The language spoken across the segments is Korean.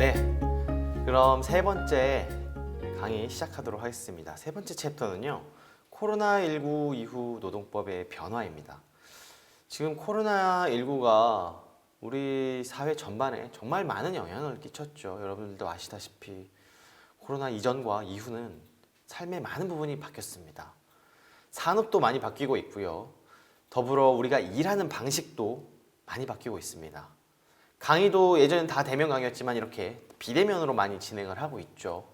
네, 그럼 세 번째 강의 시작하도록 하겠습니다. 세 번째 챕터는요, 코로나19 이후 노동법의 변화입니다. 지금 코로나19가 우리 사회 전반에 정말 많은 영향을 끼쳤죠. 여러분들도 아시다시피 코로나 이전과 이후는 삶의 많은 부분이 바뀌었습니다. 산업도 많이 바뀌고 있고요. 더불어 우리가 일하는 방식도 많이 바뀌고 있습니다. 강의도 예전엔 다 대면 강의였지만 이렇게 비대면으로 많이 진행을 하고 있죠.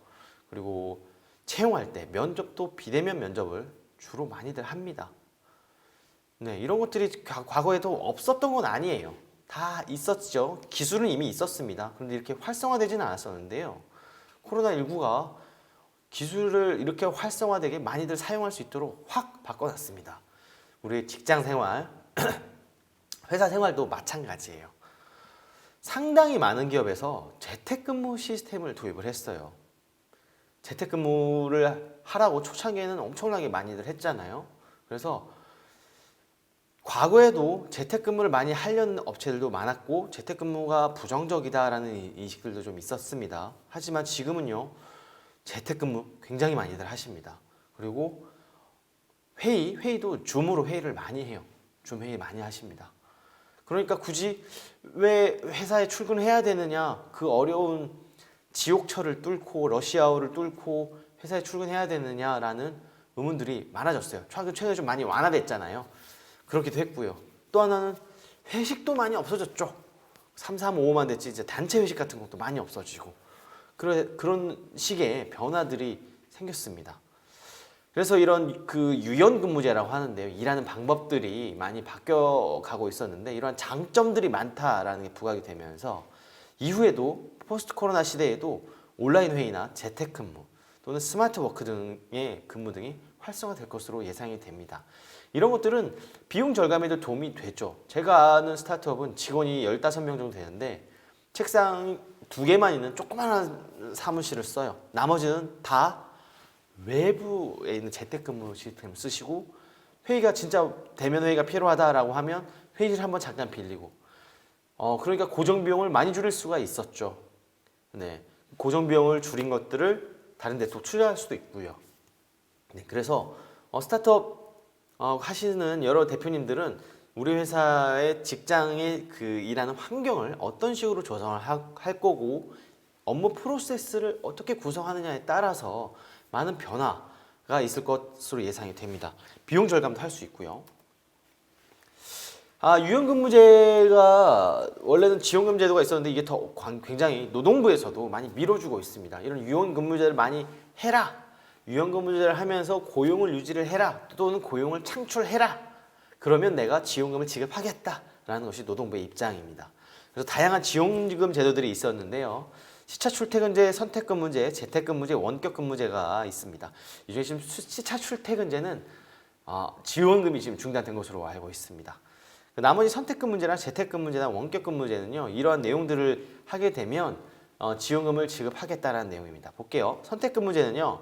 그리고 채용할 때 면접도 비대면 면접을 주로 많이들 합니다. 네, 이런 것들이 과거에도 없었던 건 아니에요. 다 있었죠. 기술은 이미 있었습니다. 그런데 이렇게 활성화되지는 않았었는데요. 코로나19가 기술을 이렇게 활성화되게 많이들 사용할 수 있도록 확 바꿔놨습니다. 우리 직장 생활, 회사 생활도 마찬가지예요. 상당히 많은 기업에서 재택근무 시스템을 도입을 했어요. 재택근무를 하라고 초창기에는 엄청나게 많이들 했잖아요. 그래서 과거에도 재택근무를 많이 하려는 업체들도 많았고 재택근무가 부정적이다라는 인식들도 좀 있었습니다. 하지만 지금은요, 재택근무 굉장히 많이들 하십니다. 그리고 회의도 줌으로 회의를 많이 해요. 줌 회의 많이 하십니다. 그러니까 굳이 왜 회사에 출근해야 되느냐, 그 어려운 지옥철을 뚫고 러시아워를 뚫고 회사에 출근해야 되느냐라는 의문들이 많아졌어요. 최근에 좀 많이 완화됐잖아요. 그렇기도 했고요. 또 하나는 회식도 많이 없어졌죠. 3, 3, 5, 5만 됐지 이제 단체 회식 같은 것도 많이 없어지고 그런 식의 변화들이 생겼습니다. 그래서 이런 그 유연근무제라고 하는데요. 일하는 방법들이 많이 바뀌어가고 있었는데 이러한 장점들이 많다라는 게 부각이 되면서 이후에도 포스트 코로나 시대에도 온라인 회의나 재택근무 또는 스마트 워크 등의 근무 등이 활성화될 것으로 예상이 됩니다. 이런 것들은 비용 절감에도 도움이 되죠. 제가 아는 스타트업은 직원이 15명 정도 되는데 책상 2개만 있는 조그마한 사무실을 써요. 나머지는 다 외부에 있는 재택근무 시스템을 쓰시고 회의가 진짜 대면 회의가 필요하다라고 하면 회의실 한번 잠깐 빌리고 그러니까 고정 비용을 많이 줄일 수가 있었죠. 네, 고정 비용을 줄인 것들을 다른 데 또 투자할 수도 있고요. 네, 그래서 스타트업 하시는 여러 대표님들은 우리 회사의 직장의 그 일하는 환경을 어떤 식으로 조성을 할 거고 업무 프로세스를 어떻게 구성하느냐에 따라서 많은 변화가 있을 것으로 예상이 됩니다. 비용 절감도 할 수 있고요. 유연근무제가 원래는 지원금 제도가 있었는데 이게 더 굉장히 노동부에서도 많이 밀어주고 있습니다. 이런 유연근무제를 많이 해라. 유연근무제를 하면서 고용을 유지를 해라. 또는 고용을 창출해라. 그러면 내가 지원금을 지급하겠다라는 것이 노동부의 입장입니다. 그래서 다양한 지원금 제도들이 있었는데요. 시차 출퇴근제, 선택근무제, 재택근무제, 원격근무제가 있습니다. 이 중에 지금 시차 출퇴근제는 지원금이 지금 중단된 것으로 알고 있습니다. 나머지 선택근무제나 재택근무제나 원격근무제는요, 이러한 내용들을 하게 되면 지원금을 지급하겠다라는 내용입니다. 볼게요. 선택근무제는요,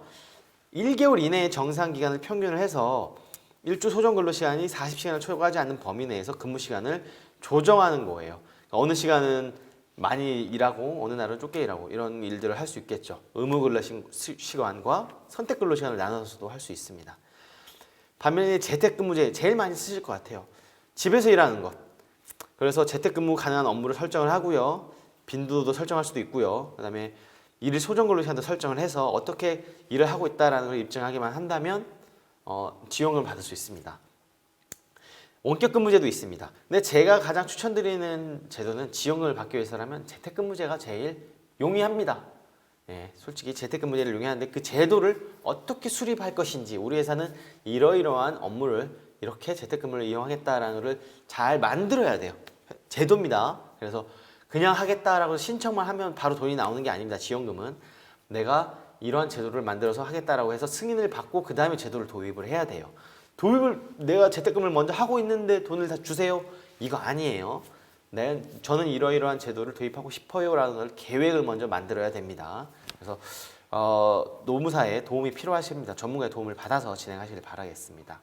1개월 이내의 정상기간을 평균을 해서 일주 소정근로시간이 40시간을 초과하지 않는 범위 내에서 근무시간을 조정하는 거예요. 그러니까 어느 시간은 많이 일하고 어느 날은 좁게 일하고 이런 일들을 할 수 있겠죠. 의무근로시간과 선택근로시간을 나눠서도 할 수 있습니다. 반면에 재택근무제 제일 많이 쓰실 것 같아요. 집에서 일하는 것. 그래서 재택근무 가능한 업무를 설정을 하고요. 빈도도 설정할 수도 있고요. 그 다음에 일일 소정근로시간도 설정을 해서 어떻게 일을 하고 있다는 걸 입증하기만 한다면 지원금을 받을 수 있습니다. 원격근무제도 있습니다. 근데 제가 가장 추천드리는 제도는 지원금을 받기 위해서라면 재택근무제가 제일 용이합니다. 네, 솔직히 재택근무제를 용이하는데 그 제도를 어떻게 수립할 것인지 우리 회사는 이러이러한 업무를 이렇게 재택근무를 이용하겠다라는 것을 잘 만들어야 돼요. 제도입니다. 그래서 그냥 하겠다라고 신청만 하면 바로 돈이 나오는 게 아닙니다. 지원금은 내가 이러한 제도를 만들어서 하겠다라고 해서 승인을 받고 그 다음에 제도를 도입을 해야 돼요. 내가 재택근무를 먼저 하고 있는데 돈을 다 주세요? 이거 아니에요. 저는 이러이러한 제도를 도입하고 싶어요 라는 걸 계획을 먼저 만들어야 됩니다. 그래서 노무사에 도움이 필요하십니다. 전문가의 도움을 받아서 진행하시길 바라겠습니다.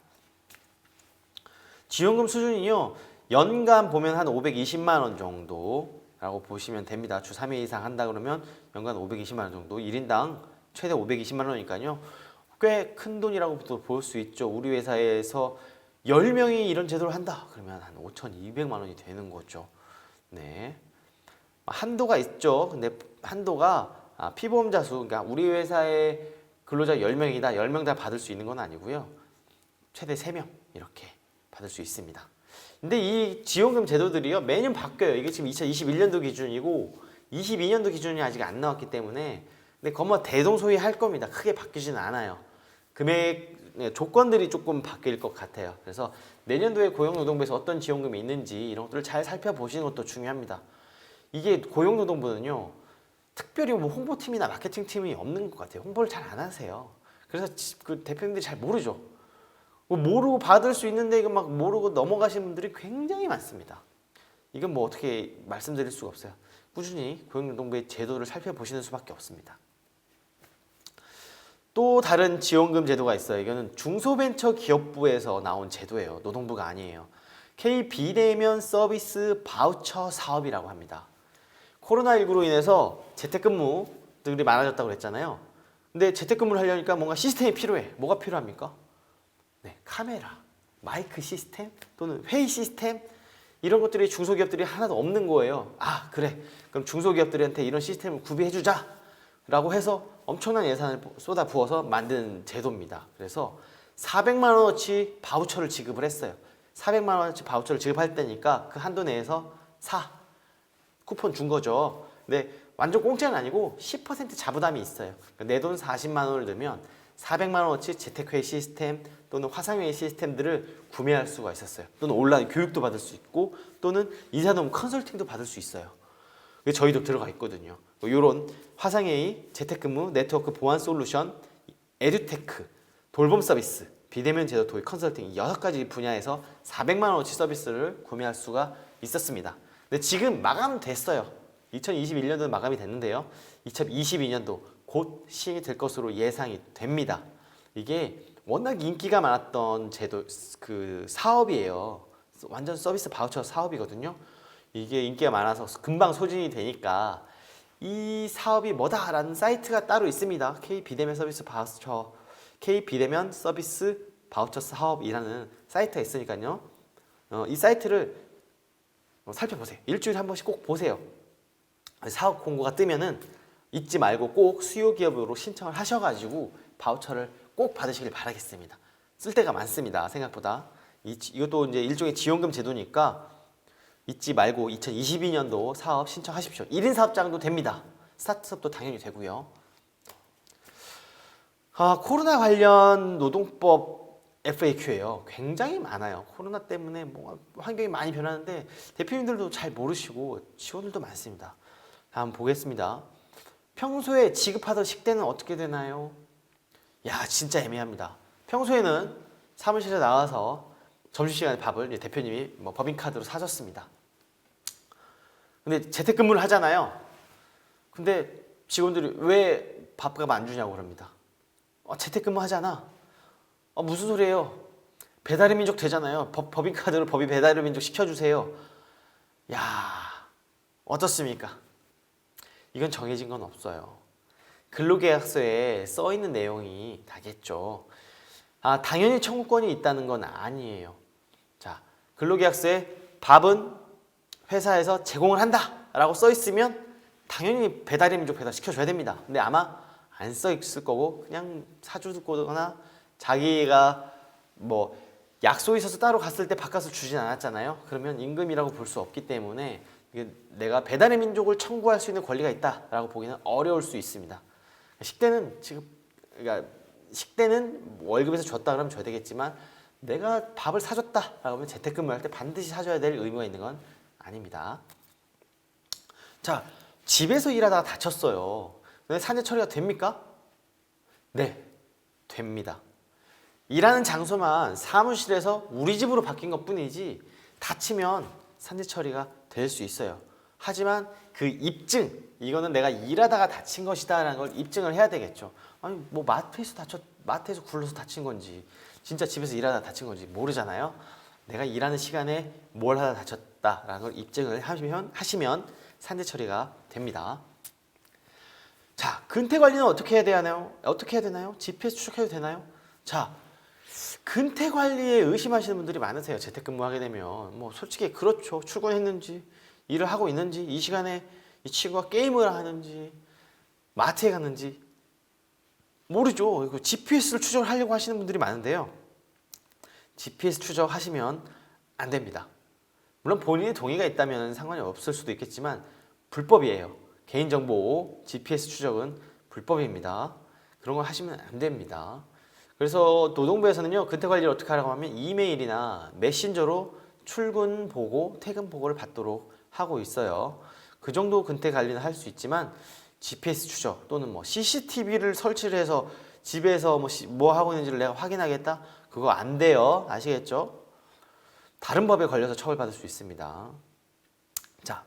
지원금 수준이요, 연간 보면 한 520만 원 정도 라고 보시면 됩니다. 주 3회 이상 한다 그러면 연간 520만 원 정도, 1인당 최대 520만 원이니까요. 꽤 큰 돈이라고 볼 수 있죠. 우리 회사에서 10명이 이런 제도를 한다 그러면 한 5,200만 원이 되는 거죠. 네. 한도가 있죠. 근데 한도가 피보험자 수, 그러니까 우리 회사의 근로자 10명이다. 10명 다 받을 수 있는 건 아니고요. 최대 3명 이렇게 받을 수 있습니다. 근데 이 지원금 제도들이요 매년 바뀌어요. 이게 지금 2021년도 기준이고 22년도 기준이 아직 안 나왔기 때문에 근데 거의 대동소이할 겁니다. 크게 바뀌지는 않아요. 금액 조건들이 조금 바뀔 것 같아요. 그래서 내년도에 고용노동부에서 어떤 지원금이 있는지 이런 것들을 잘 살펴보시는 것도 중요합니다. 이게 고용노동부는요 특별히 뭐 홍보팀이나 마케팅팀이 없는 것 같아요. 홍보를 잘 안 하세요. 그래서 그 대표님들이 잘 모르죠. 모르고 받을 수 있는데 이거 막 모르고 넘어가시는 분들이 굉장히 많습니다. 이건 뭐 어떻게 말씀드릴 수가 없어요. 꾸준히 고용노동부의 제도를 살펴보시는 수밖에 없습니다. 또 다른 지원금 제도가 있어요. 이거는 중소벤처기업부에서 나온 제도예요. 노동부가 아니에요. K 비대면 서비스 바우처 사업이라고 합니다. 코로나19로 인해서 재택근무들이 많아졌다고 그랬잖아요. 근데 재택근무를 하려니까 뭔가 시스템이 필요해. 뭐가 필요합니까? 네, 카메라, 마이크 시스템 또는 회의 시스템 이런 것들이 중소기업들이 하나도 없는 거예요. 아 그래 그럼 중소기업들한테 이런 시스템을 구비해주자 라고 해서 엄청난 예산을 쏟아 부어서 만든 제도입니다. 그래서 400만 원어치 바우처를 지급을 했어요. 400만 원어치 바우처를 지급할 때니까 그 한도 내에서 쿠폰 준 거죠. 근데 완전 공짜는 아니고 10% 자부담이 있어요. 내 돈 40만 원을 넣으면 400만 원어치 재택회의 시스템 또는 화상회의 시스템들을 구매할 수가 있었어요. 또는 온라인 교육도 받을 수 있고 또는 인사동무 컨설팅도 받을 수 있어요. 저희도 들어가 있거든요. 이런 화상회의, 재택근무, 네트워크 보안 솔루션, 에듀테크, 돌봄 서비스, 비대면 제도 도입 컨설팅 6가지 분야에서 400만 원어치 서비스를 구매할 수가 있었습니다. 근데 지금 마감됐어요. 2021년도 마감이 됐는데요. 2022년도 곧 시행이 될 것으로 예상이 됩니다. 이게 워낙 인기가 많았던 제도 그 사업이에요. 완전 서비스 바우처 사업이거든요. 이게 인기가 많아서 금방 소진이 되니까 이 사업이 뭐다라는 사이트가 따로 있습니다. K 비대면 서비스 바우처, K 비대면 서비스 바우처 사업이라는 사이트가 있으니까요. 이 사이트를 살펴보세요. 일주일에 한 번씩 꼭 보세요. 사업 공고가 뜨면은 잊지 말고 꼭 수요 기업으로 신청을 하셔가지고 바우처를 꼭 받으시길 바라겠습니다. 쓸 데가 많습니다. 생각보다. 이것도 이제 일종의 지원금 제도니까 잊지 말고 2022년도 사업 신청하십시오. 1인 사업장도 됩니다. 스타트업도 당연히 되고요. 코로나 관련 노동법 FAQ예요. 굉장히 많아요. 코로나 때문에 뭐 환경이 많이 변하는데 대표님들도 잘 모르시고 직원들도 많습니다. 다음 보겠습니다. 평소에 지급하던 식대는 어떻게 되나요? 야, 진짜 애매합니다. 평소에는 사무실에 나와서 점심시간에 밥을 대표님이 뭐 법인카드로 사줬습니다. 근데 재택근무를 하잖아요. 근데 직원들이 왜 밥값 안 주냐고 그럽니다. 재택근무 하잖아. 무슨 소리예요? 배달의 민족 되잖아요. 법인카드로 법인 배달의 민족 시켜주세요. 야, 어떻습니까? 이건 정해진 건 없어요. 근로계약서에 써있는 내용이 다겠죠. 당연히 청구권이 있다는 건 아니에요. 자, 근로계약서에 밥은 회사에서 제공을 한다 라고 써있으면 당연히 배달의 민족 배달 시켜줘야 됩니다. 근데 아마 안 써있을 거고 그냥 사주거나 자기가 뭐 약속이 있어서 따로 갔을 때 바꿔서 주진 않았잖아요. 그러면 임금이라고 볼 수 없기 때문에 내가 배달의 민족을 청구할 수 있는 권리가 있다라고 보기는 어려울 수 있습니다. 식대는 그러니까 식대는 월급에서 줬다 그러면 줘야 되겠지만 내가 밥을 사줬다라고 하면 재택근무할 때 반드시 사줘야 될 의무가 있는 건 아닙니다. 자, 집에서 일하다가 다쳤어요. 근데 산재 처리가 됩니까? 네, 됩니다. 일하는 장소만 사무실에서 우리 집으로 바뀐 것 뿐이지 다치면 산재 처리가 될 수 있어요. 하지만 그 입증, 이거는 내가 일하다가 다친 것이다 라는 걸 입증을 해야 되겠죠. 아니 뭐 마트에서 굴러서 다친 건지 진짜 집에서 일하다가 다친 건지 모르잖아요. 내가 일하는 시간에 뭘 하다 다쳤다라는 걸 입증을 하시면 산재 처리가 됩니다. 자, 근태 관리는 어떻게 해야 되나요? 어떻게 해야 되나요? GPS 추적해도 되나요? 자, 근태 관리에 의심하시는 분들이 많으세요. 재택근무하게 되면 뭐 솔직히 그렇죠. 출근했는지 일을 하고 있는지 이 시간에 이 친구가 게임을 하는지 마트에 갔는지 모르죠. GPS를 추적을 하려고 하시는 분들이 많은데요. GPS 추적하시면 안 됩니다. 물론 본인의 동의가 있다면 상관이 없을 수도 있겠지만 불법이에요. 개인정보 GPS 추적은 불법입니다. 그런 거 하시면 안 됩니다. 그래서 노동부에서는요, 근태 관리를 어떻게 하라고 하면 이메일이나 메신저로 출근 보고, 퇴근 보고를 받도록 하고 있어요. 그 정도 근태 관리는 할 수 있지만 GPS 추적 또는 뭐 CCTV를 설치를 해서 집에서 뭐 하고 있는지를 내가 확인하겠다? 그거 안 돼요. 아시겠죠? 다른 법에 걸려서 처벌받을 수 있습니다. 자,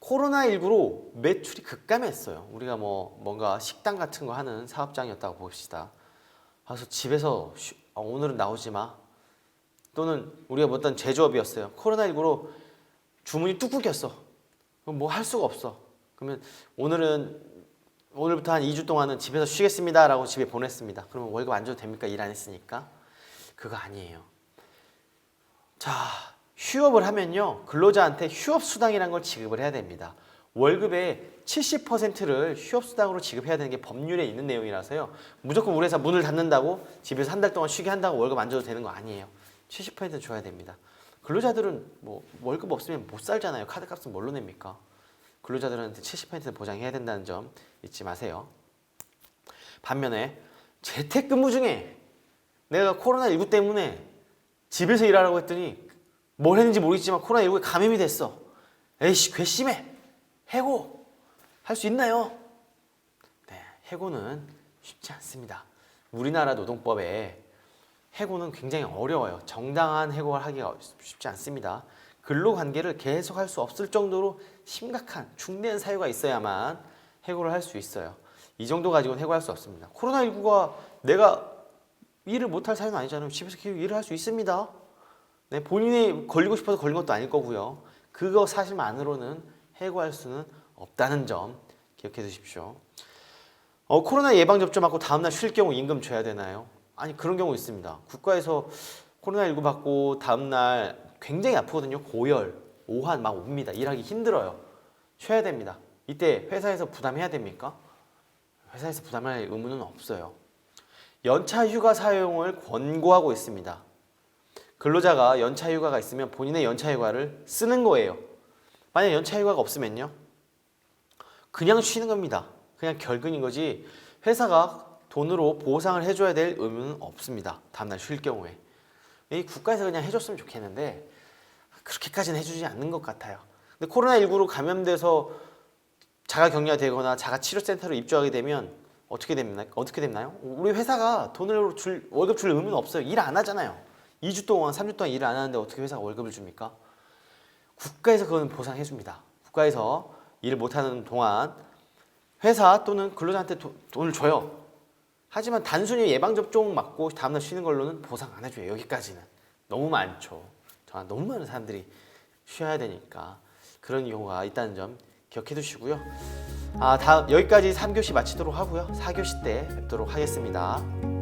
코로나19로 매출이 급감했어요. 우리가 뭔가 식당 같은 거 하는 사업장이었다고 봅시다. 그래서 집에서 오늘은 나오지 마. 또는 우리가 어떤 제조업이었어요. 코로나19로 주문이 뚝 끊겼어. 그럼 뭐 할 수가 없어. 그러면 오늘부터 한 2주 동안은 집에서 쉬겠습니다 라고 집에 보냈습니다. 그러면 월급 안 줘도 됩니까? 일 안 했으니까. 그거 아니에요. 자, 휴업을 하면요, 근로자한테 휴업수당이라는 걸 지급을 해야 됩니다. 월급의 70%를 휴업수당으로 지급해야 되는 게 법률에 있는 내용이라서요, 무조건 우리 회사 문을 닫는다고 집에서 한 달 동안 쉬게 한다고 월급 안 줘도 되는 거 아니에요. 70% 줘야 됩니다. 근로자들은 뭐 월급 없으면 못 살잖아요. 카드값은 뭘로 냅니까? 근로자들한테 70% 보장해야 된다는 점 잊지 마세요. 반면에 재택근무 중에 내가 코로나19 때문에 집에서 일하라고 했더니 뭘 했는지 모르겠지만 코로나19에 감염이 됐어. 에이씨, 괘씸해. 해고 할 수 있나요? 네, 해고는 쉽지 않습니다. 우리나라 노동법에 해고는 굉장히 어려워요. 정당한 해고를 하기가 쉽지 않습니다. 근로관계를 계속할 수 없을 정도로 심각한 중대한 사유가 있어야만 해고를 할 수 있어요. 이 정도 가지고는 해고할 수 없습니다. 코로나19가 내가 일을 못할 사유는 아니잖아요. 집에서 계속 일을 할 수 있습니다. 네, 본인이 걸리고 싶어서 걸린 것도 아닐 거고요. 그거 사실만으로는 해고할 수는 없다는 점 기억해 두십시오. 코로나 예방접종 맞고 다음날 쉴 경우 임금 줘야 되나요? 아니, 그런 경우 있습니다. 국가에서 코로나19 받고 다음날 굉장히 아프거든요. 고열, 오한 막 옵니다. 일하기 힘들어요. 쉬어야 됩니다. 이때 회사에서 부담해야 됩니까? 회사에서 부담할 의무는 없어요. 연차 휴가 사용을 권고하고 있습니다. 근로자가 연차 휴가가 있으면 본인의 연차 휴가를 쓰는 거예요. 만약 연차 휴가가 없으면요, 그냥 쉬는 겁니다. 그냥 결근인 거지 회사가 돈으로 보상을 해줘야 될 의무는 없습니다. 다음날 쉴 경우에. 이 국가에서 그냥 해줬으면 좋겠는데 그렇게까지는 해주지 않는 것 같아요. 근데 코로나19로 감염돼서 자가격리되거나 자가치료센터로 입주하게 되면 어떻게 됐나요? 우리 회사가 돈으로 월급 줄 의무는 없어요. 일 안 하잖아요. 2주 동안, 3주 동안 일을 안 하는데 어떻게 회사가 월급을 줍니까? 국가에서 그건 보상해 줍니다. 국가에서 일을 못하는 동안 회사 또는 근로자한테 돈을 줘요. 하지만 단순히 예방접종 맞고 다음날 쉬는 걸로는 보상 안 해줘요. 여기까지는. 너무 많죠. 너무 많은 사람들이 쉬어야 되니까 그런 경우가 있다는 점 기억해 두시고요. 여기까지 3교시 마치도록 하고요. 4교시 때 뵙도록 하겠습니다.